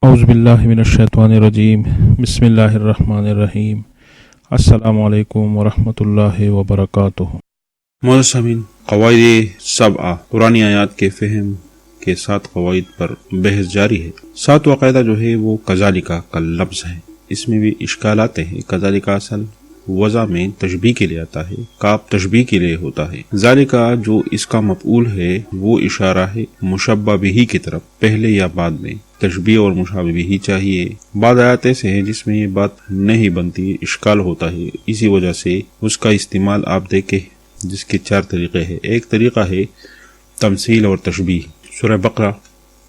اعوذ باللہ من الشیطان الرجیم بسم اللہ الرحمن الرحیم السلام علیکم ورحمۃ اللہ وبرکاتہ۔ معزز سامعین، قواعد سبع قرآنی آیات کے فہم کے 7 قواعد پر بحث جاری ہے۔ 7واں قاعدہ جو ہے وہ کذالک کا لفظ ہے، اس میں بھی اشکال آتے ہیں۔ کذالک اصل وضع میں تشبیہ کے لیے آتا ہے، کاف تشبیہ کے لیے ہوتا ہے۔ ذالک جو اس کا مفعول ہے وہ اشارہ ہے مشبہ بہ کی طرف، پہلے یا بعد میں تشبیہ اور مشابہ بہ چاہیے۔ بعض آیات ایسے ہیں جس میں یہ بات نہیں بنتی، اشکال ہوتا ہے، اسی وجہ سے اس کا استعمال آپ دیکھیں، جس کے 4 طریقے ہیں۔ ایک طریقہ ہے تمثیل اور تشبیہ۔ سورہ بقرہ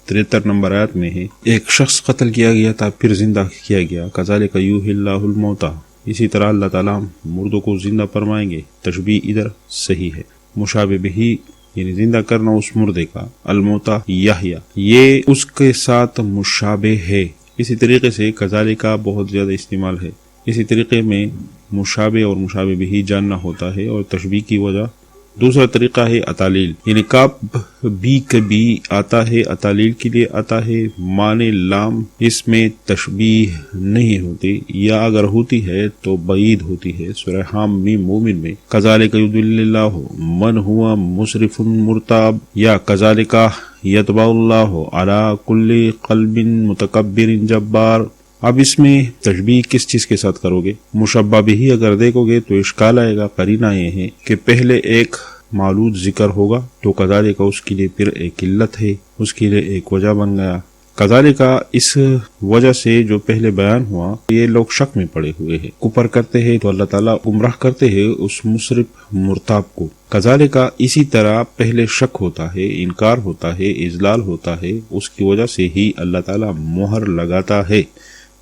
73 نمبر آیات میں ہے، ایک شخص قتل کیا گیا تھا پھر زندہ کیا گیا، کذالک یحیی اللہ الموتیٰ، اسی طرح اللہ تعالیٰ مردوں کو زندہ فرمائیں گے۔ تشبیہ ادھر صحیح ہے۔ مشابہ بہ یعنی زندہ کرنا اس مردے کا، الموتیٰ یحیی، یہ اس کے ساتھ مشابہ ہے۔ اسی طریقے سے کذالک کا بہت زیادہ استعمال ہے۔ اسی طریقے میں مشابہ اور مشابہ بہ جاننا ہوتا ہے، اور تشبیہ کی وجہ دوسرا طریقہ ہے اتالیل، یعنی کاف بھی کبھی آتا ہے، اتالیل کے لیے آتا ہے، معنی لام، اس میں تشبیہ نہیں ہوتی، یا اگر ہوتی ہے تو بعید ہوتی ہے۔ سورہ حم مومن میں کذالک یضل اللہ من ہوا مسرف مرتاب، یا کذالک یطبع اللہ علی کل قلب متکبر جبار۔ اب اس میں تشبیہ کس چیز کے ساتھ کرو گے؟ مشبہ بہ اگر دیکھو گے تو اشکال آئے گا۔ قرینہ یہ ہے کہ پہلے ایک معلوم ذکر ہوگا تو کذالک اس کے لیے پھر ایک علت ہے، اس کے لیے ایک وجہ بن گیا۔ کذالک اس وجہ سے جو پہلے بیان ہوا، یہ لوگ شک میں پڑے ہوئے ہیں، کفر کرتے ہیں تو اللہ تعالیٰ گمراہ کرتے ہیں اس مصرف مرتاب کو۔ کذالک اسی طرح پہلے شک ہوتا ہے، انکار ہوتا ہے، اذلال ہوتا ہے، اس کی وجہ سے ہی اللہ تعالیٰ مہر لگاتا ہے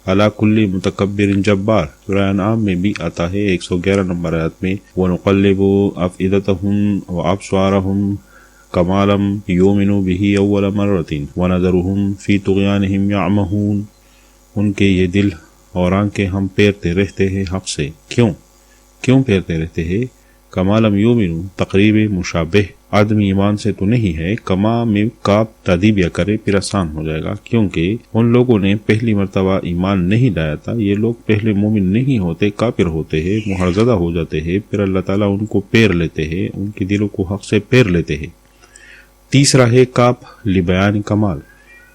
علی کل متکبر جبار۔ سورہ انعام میں بھی آتا ہے 111 نمبر آیت میں، وَنُقَلِّبُ أَفْئِدَتَهُمْ وَأَبْصَارَهُمْ كَمَا لَمْ يُؤْمِنُوا بِهِ أَوَّلَ مَرَّةٍ وَنَذَرُهُمْ فِي طُغْيَانِهِمْ يَعْمَهُونَ۔ ان کے یہ دل اور آنکھیں ہم پھیرتے رہتے ہیں حق سے۔ کیوں پھیرتے رہتے ہیں؟ کما لم یؤمنوا، تقریب مشابہ، آدمی ایمان سے تو نہیں ہے، کما میں کاف تادیبیہ کرے پھر آسان ہو جائے گا، کیونکہ ان لوگوں نے پہلی مرتبہ ایمان نہیں لایا تھا۔ یہ لوگ پہلے مومن نہیں ہوتے، کافر ہوتے ہیں، مہر زدہ ہو جاتے ہیں، پھر اللہ تعالیٰ ان کو پیر لیتے ہیں، ان کے دلوں کو حق سے پیر لیتے ہیں۔ تیسرا ہے کاف لبیان کمال،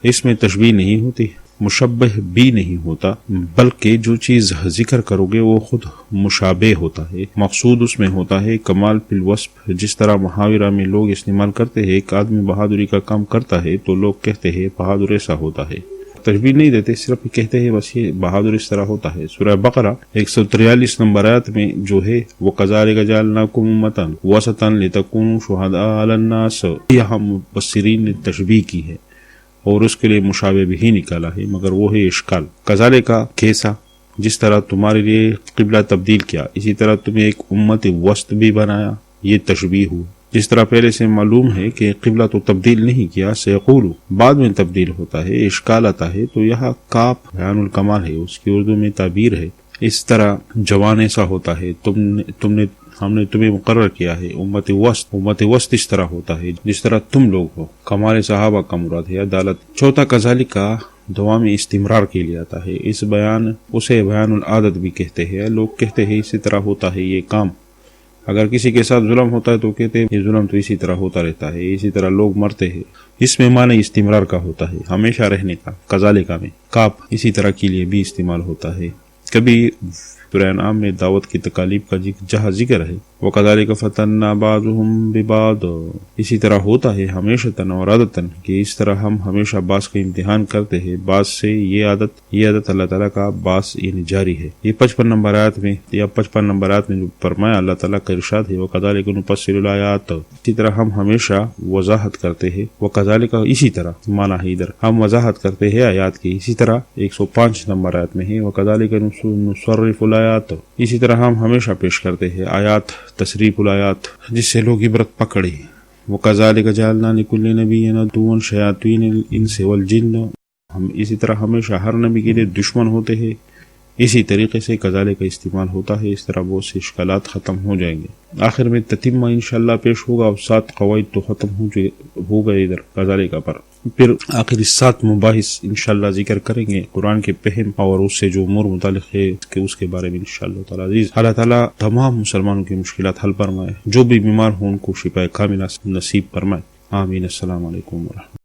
اس میں تشبیہ نہیں ہوتی، مشبہ بھی نہیں ہوتا، بلکہ جو چیز ذکر کرو گے وہ خود مشابہ ہوتا ہے، مقصود اس میں ہوتا ہے کمال فی الوصف۔ جس طرح محاورہ میں لوگ استعمال کرتے ہیں، ایک آدمی بہادری کا کام کرتا ہے تو لوگ کہتے ہیں بہادر ایسا ہوتا ہے، تشبیہ نہیں دیتے، صرف کہتے ہیں بس یہ بہادر اس طرح ہوتا ہے۔ سورہ بقرہ 143 نمبر آیت میں جو ہے وَقَذَلِكَ جَعَلْنَاكُمْ أُمَّةً وَسَطًا لِتَكُونُوا شُهَدَاءَ عَلَى النَّاسِ، یہاں مفسرین نے تشبیہ کی ہے اور اس کے لیے مشابہ بھی نکالا ہے، مگر وہ ہے اشکال۔ کذالک کیسا؟ جس طرح تمہارے لیے قبلہ تبدیل کیا، اسی طرح تمہیں ایک امت وسط بھی بنایا، یہ تشبیہ ہو۔ جس طرح پہلے سے معلوم ہے کہ قبلہ تو تبدیل نہیں کیا، سیقول بعد میں تبدیل ہوتا ہے، اشکال آتا ہے، تو یہاں کاف بیان الکمال ہے، اس کی اردو میں تعبیر ہے۔ اس طرح جوان ایسا ہوتا ہے، ہم نے تمہیں مقرر کیا ہے امت وسط اس طرح ہوتا ہے جس طرح تم لوگ ہو۔ کمال صحابہ کا مراد ہے عدالت۔ چوتھا کذالک کا دوام استمرار کے لیے آتا ہے، اسے بیان العادت بھی کہتے ہیں، لوگ کہتے ہیں اسی طرح ہوتا ہے یہ کام۔ اگر کسی کے ساتھ ظلم ہوتا ہے تو کہتے ہیں یہ ظلم تو اسی طرح ہوتا رہتا ہے، اسی طرح لوگ مرتے ہیں، اس میں معنی استمرار کا ہوتا ہے، ہمیشہ رہنے کا۔ کذالک میں کاف اسی طرح کے لیے بھی استعمال ہوتا ہے۔ کبھی سورہ انعام میں دعوت کی تکالیف کا جہاں ذکر ہے، وَقَذَلِكَ فَتَنَّا بَعْضُهُمْ بِبَعْضٍ، اسی طرح ہوتا ہے ہمیشہ اور عادتاً کہ اس طرح ہم ہمیشہ بعض کا امتحان کرتے ہیں بعض سے، یہ عادت اللہ تعالیٰ کا بعض یعنی جاری ہے۔ یہ 55 نمبر آیت میں جو فرمایا اللہ تعالیٰ کا ارشاد ہے، وَقَذَلِكَ نُفَصِّلُ الْآيَاتِ، اسی طرح ہم ہمیشہ وضاحت کرتے ہیں، وَقَذَلِكَ اسی طرح معنی ہے ادھر، ہم وضاحت کرتے ہیں آیات کی۔ اسی طرح 105 نمبر آیت میں ہے، وَقَذَلِكَ نُصَرِّفُ الْآيَاتِ، اسی طرح ہم ہمیشہ پیش کرتے ہیں آیات، تصریف الآیات، جس سے لوگ عبرت پکڑے۔ وَقَذَلِكَ جَعَلْنَا لِكُلِّ نَبِيٍّ عَدُوًّا شَيَاطِينَ الْإِنسِ وَالْجِنِّ، ہم اسی طرح ہمیشہ ہر نبی کے لیے دشمن ہوتے ہیں، اسی طریقے سے کذالک کا استعمال ہوتا ہے، اس طرح بہت سے اشکالات ختم ہو جائیں گے۔ آخر میں تتمہ انشاءاللہ پیش ہوگا، اور 7 قواعد تو ختم ہو گئے ادھر کذالک پر۔ پھر آخری 7 مباحث انشاءاللہ ذکر کریں گے قرآن کے فہم اور اس سے جو امور متعلق ہے کہ اس کے بارے میں انشاءاللہ تعالی عزیز. اللہ تعالیٰ تمام مسلمانوں کی مشکلات حل فرمائے، جو بھی بیمار ہوں ان کو شفا کاملہ نصیب فرمائے. آمین. السلام علیکم ورحمۃ اللہ.